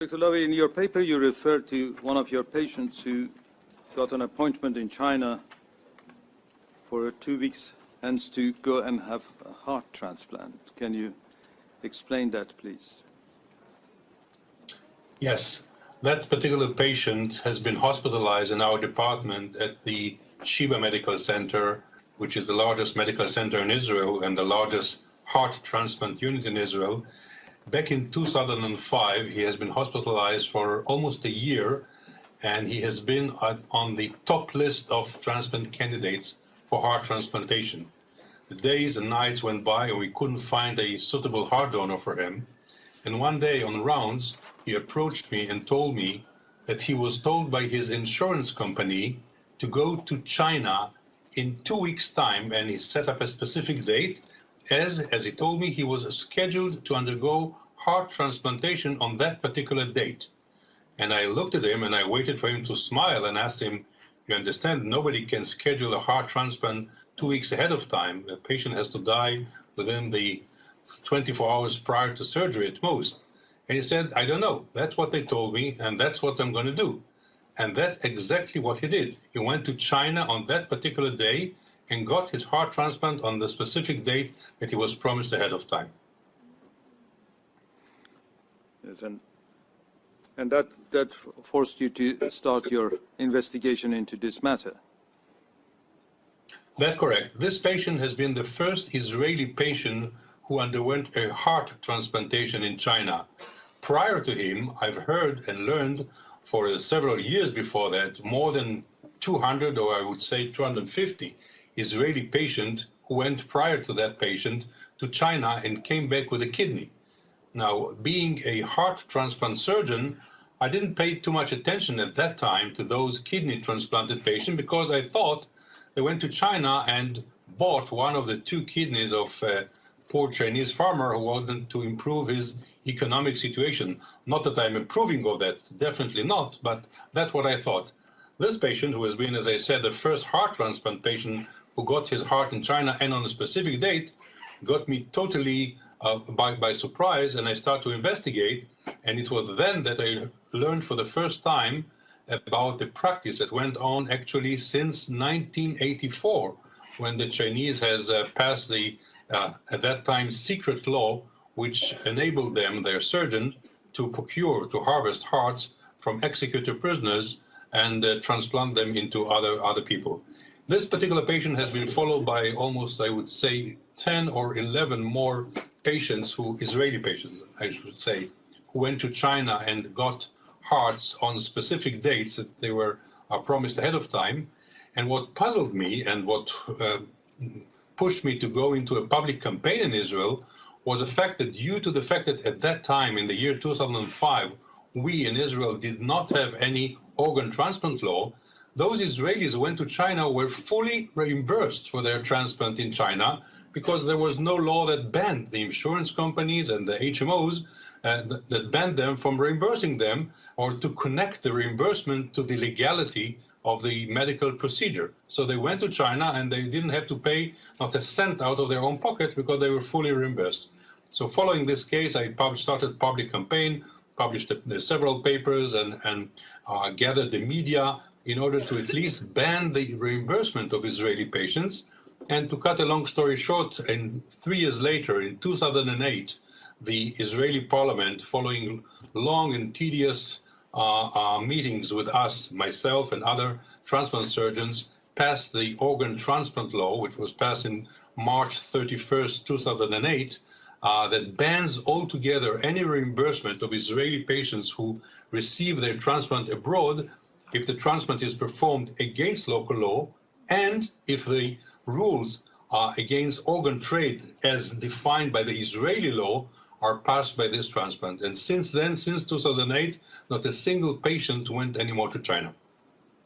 Dr. Lavi, in your paper you referred to one of your patients who got an appointment in China for 2 weeks, hence to go and have a heart transplant. Can you explain that, please? Yes, that particular patient has been hospitalized in our department at the Sheba Medical Center, which is the largest medical center in Israel and the largest heart transplant unit in Israel. Back in 2005, he has been hospitalized for almost a year, and he has been on the top list of transplant candidates for heart transplantation. The days and nights went by and we couldn't find a suitable heart donor for him. And one day on rounds, he approached me and told me that he was told by his insurance company to go to China in 2 weeks' time, and he set up a specific date. As he told me, he was scheduled to undergo heart transplantation on that particular date. And I looked at him and I waited for him to smile and asked him, you understand, nobody can schedule a heart transplant 2 weeks ahead of time. The patient has to die within the 24 hours prior to surgery at most. And he said, I don't know. That's what they told me, and that's what I'm going to do. And that's exactly what he did. He went to China on that particular day and got his heart transplant on the specific date that he was promised ahead of time. Yes, and that forced you to start your investigation into this matter. That's correct. This patient has been the first Israeli patient who underwent a heart transplantation in China. Prior to him, I've heard and learned for several years before that, more than 200, or I would say 250, Israeli patients who went prior to that patient to China and came back with a kidney. Now, being a heart transplant surgeon, I didn't pay too much attention at that time to those kidney transplanted patients because I thought they went to China and bought one of the 2 kidneys of a poor Chinese farmer who wanted to improve his economic situation. Not that I'm approving of that, definitely not, but that's what I thought. This patient, who has been, as I said, the first heart transplant patient who got his heart in China and on a specific date, got me totally by surprise, and I started to investigate, and it was then that I learned for the first time about the practice that went on actually since 1984, when the Chinese has passed the, at that time, secret law, which enabled them, their surgeon, to procure, to harvest hearts from executed prisoners and transplant them into other people. This particular patient has been followed by almost, I would say, 10 or 11 more patients Israeli patients, I should say, who went to China and got hearts on specific dates that they were promised ahead of time. And what puzzled me and what pushed me to go into a public campaign in Israel was the fact that due to the fact that at that time, in the year 2005, we in Israel did not have any organ transplant law, those Israelis who went to China were fully reimbursed for their transplant in China because there was no law that banned the insurance companies and the HMOs that banned them from reimbursing them or to connect the reimbursement to the legality of the medical procedure. So they went to China and they didn't have to pay not a cent out of their own pocket because they were fully reimbursed. So following this case, I started public campaign, published several papers and gathered the media in order to at least ban the reimbursement of Israeli patients. And to cut a long story short, 3 years later, in 2008, the Israeli parliament, following long and tedious meetings with us, myself and other transplant surgeons, passed the organ transplant law, which was passed in March 31st, 2008, that bans altogether any reimbursement of Israeli patients who receive their transplant abroad if the transplant is performed against local law and if the rules against organ trade as defined by the Israeli law are passed by this transplant. And since then, since 2008, not a single patient went anymore to China.